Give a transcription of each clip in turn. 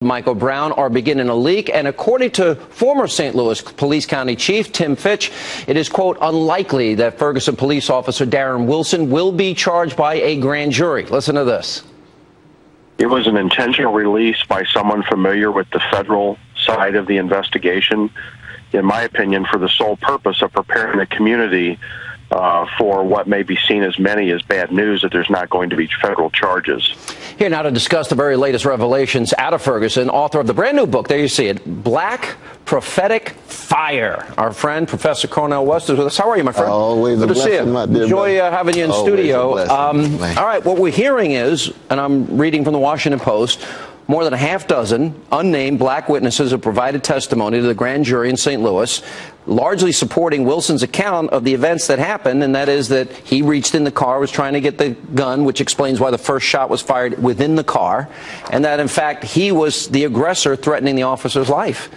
Michael Brown are beginning to leak. And according to former St. Louis Police County Chief Tim Fitch, it is, quote, unlikely that Ferguson police officer Darren Wilson will be charged by a grand jury. Listen to this. It was an intentional release by someone familiar with the federal side of the investigation, in my opinion, for the sole purpose of preparing the community for what may be seen as many as bad news, that there's not going to be federal charges. Here now to discuss the very latest revelations out of Ferguson, author of the brand new book, there you see it, Black Prophetic Fire. Our friend, Professor Cornel West, is with us. How are you, my friend? Always good a blessing, to see you. my dear Enjoy having you in studio. All All right, what we're hearing is, and I'm reading from the Washington Post, more than a half dozen unnamed black witnesses have provided testimony to the grand jury in St. Louis, largely supporting Wilson's account of the events that happened, and that is that he reached in the car, was trying to get the gun, which explains why the first shot was fired within the car, and that, in fact, he was the aggressor threatening the officer's life.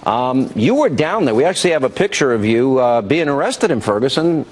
You were down there. We actually have a picture of you being arrested in Ferguson.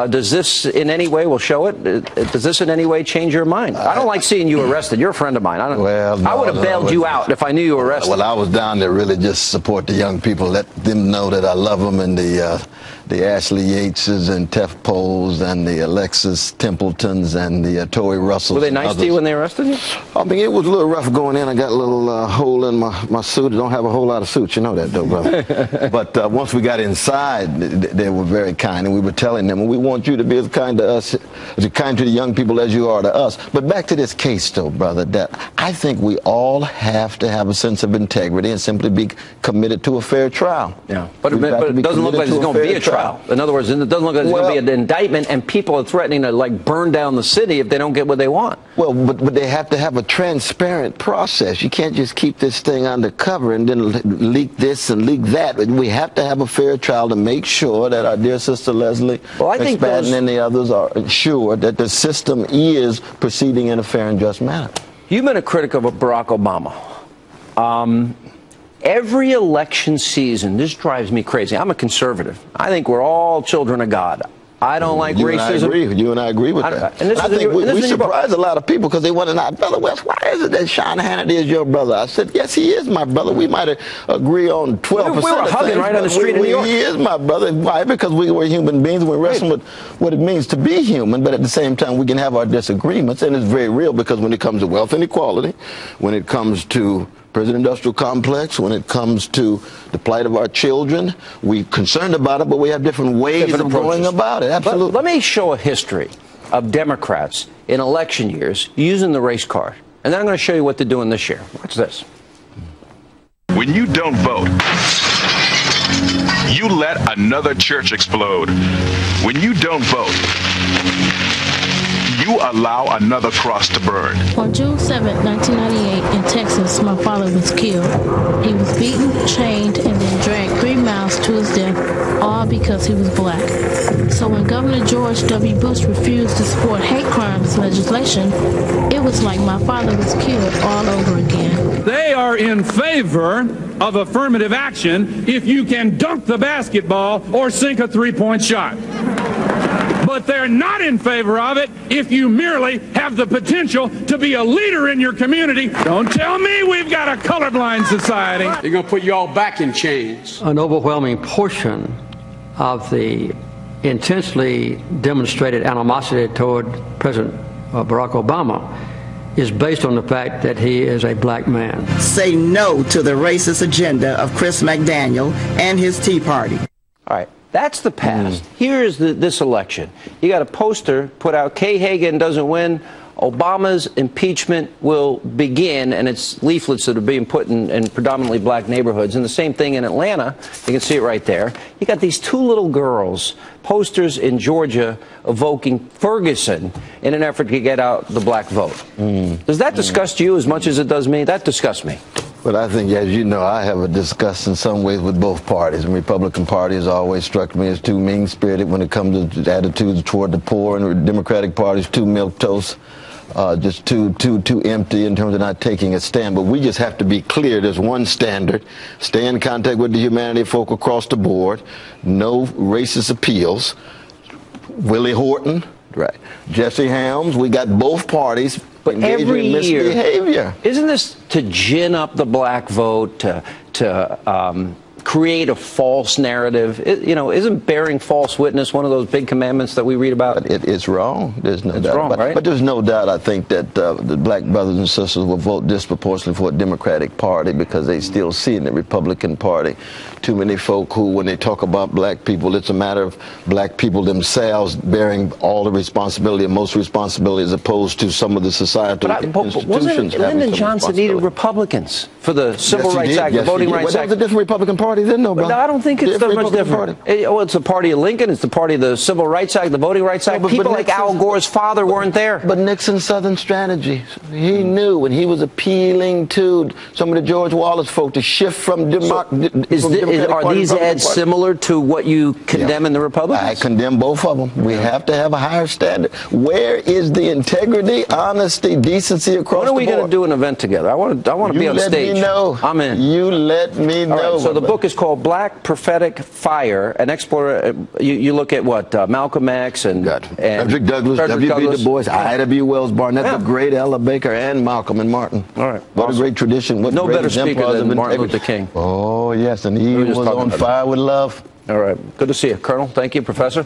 Does this in any way, we'll show it, does this in any way change your mind? I don't like seeing you arrested. You're a friend of mine. I would have bailed you out if I knew you were arrested. Well, I was down there really just support the young people, let them know that I love them, and the Ashley Yateses and Tef Poles and the Alexis Templetons and the Tory Russells. Were they nice to you when they arrested you? I mean, it was a little rough going in. I got a little hole in my suit. I don't have a whole lot of suits, you know that, though, brother. But once we got inside, they were very kind, and we were telling them, we want you to be as kind to us, as kind to the young people as you are to us. But back to this case, though, brother, that I think we all have to have a sense of integrity and simply be committed to a fair trial. Yeah, but it doesn't look like there's going to be a trial. In other words, it doesn't look like there's going to be an indictment, and people are threatening to, like, burn down the city if they don't get what they want. Well, but they have to have a transparent process. You can't just keep this thing undercover and then leak this and leak that. We have to have a fair trial to make sure that our dear sister Leslie McSpadden and the others are assured that the system is proceeding in a fair and just manner. You've been a critic of Barack Obama. Every election season, this drives me crazy. I'm a conservative. I think we're all children of God. I don't like racism. You and I agree with that. And I think we surprise a lot of people because they want to know, Brother West, why is it that Sean Hannity is your brother? I said, yes, he is my brother. We might agree on 12% we were hugging right on the street in New York. He is my brother. Why? Because we're human beings. We're wrestling with what it means to be human. But at the same time, we can have our disagreements. And it's very real because when it comes to wealth inequality, when it comes to prison industrial complex, when it comes to the plight of our children, we're concerned about it, but we have different ways of going about it. Absolutely. Let me show a history of Democrats in election years using the race card. And then I'm going to show you what they're doing this year. Watch this. When you don't vote, you let another church explode. When you don't vote, you allow another cross to burn. On June 7, 1998, in Texas, my father was killed. He was beaten, chained, and then dragged 3 miles to his death, all because he was black. So when Governor George W. Bush refused to support hate crimes legislation, it was like my father was killed all over again. They are in favor of affirmative action if you can dunk the basketball or sink a three-point shot. But they're not in favor of it if you merely have the potential to be a leader in your community. Don't tell me we've got a colorblind society. They're going to put you all back in chains. An overwhelming portion of the intensely demonstrated animosity toward President Barack Obama is based on the fact that he is a black man. Say no to the racist agenda of Chris McDaniel and his Tea Party. All right. That's the past. Here's this election. You got a poster put out, Kay Hagan doesn't win, Obama's impeachment will begin, and it's leaflets that are being put in predominantly black neighborhoods. And the same thing in Atlanta. You can see it right there. You got these 2 little girls, posters in Georgia evoking Ferguson in an effort to get out the black vote. Does that disgust you as much as it does me? That disgusts me. But I think, as you know, I have a disgust in some ways with both parties. The Republican Party has always struck me as too mean-spirited when it comes to attitudes toward the poor, and the Democratic Party is too milquetoast, just too empty in terms of not taking a stand. But we just have to be clear. There's one standard. Stay in contact with the humanity folk across the board. No racist appeals. Willie Horton, right? Jesse Helms. We got both parties But every in year, misbehavior. Isn't this to gin up the black vote, to create a false narrative? Isn't bearing false witness one of those big commandments that we read about? But it's wrong. There's no doubt. It's wrong, right? But there's no doubt, I think, that the black brothers and sisters will vote disproportionately for a Democratic Party because they still see in the Republican Party too many folk who, when they talk about black people, it's a matter of black people themselves bearing all the responsibility and most responsibility as opposed to some of the societal institutions. Wasn't Lyndon Johnson needed Republicans for the Civil Rights Act, the Voting Rights Act? Well, that was a different Republican Party then, no, brother. I don't think it's that much different. It's the party of Lincoln. It's the party of the Civil Rights Act, the Voting Rights Act. People like Al Gore's father weren't there. But Nixon's Southern strategy, he knew when he was appealing to some of the George Wallace folk to shift from Are these ads similar to what you condemn in the Republicans? I condemn both of them. We have to have a higher standard. Where is the integrity, honesty, decency across the board? When are we going to do an event together? I want to be on the stage. You let me know. I'm in. You let me know. Right, so the book is called Black Prophetic Fire, an explorer. You look at what Malcolm X and Frederick Douglass, W.B. Du Bois, I.W. Wells Barnett, the great Ella Baker, and Malcolm and Martin. All right. What a great tradition. What no better speaker than Martin Luther King. Oh, yes, and he was on fire with love. All right. Good to see you, Colonel. Thank you, Professor.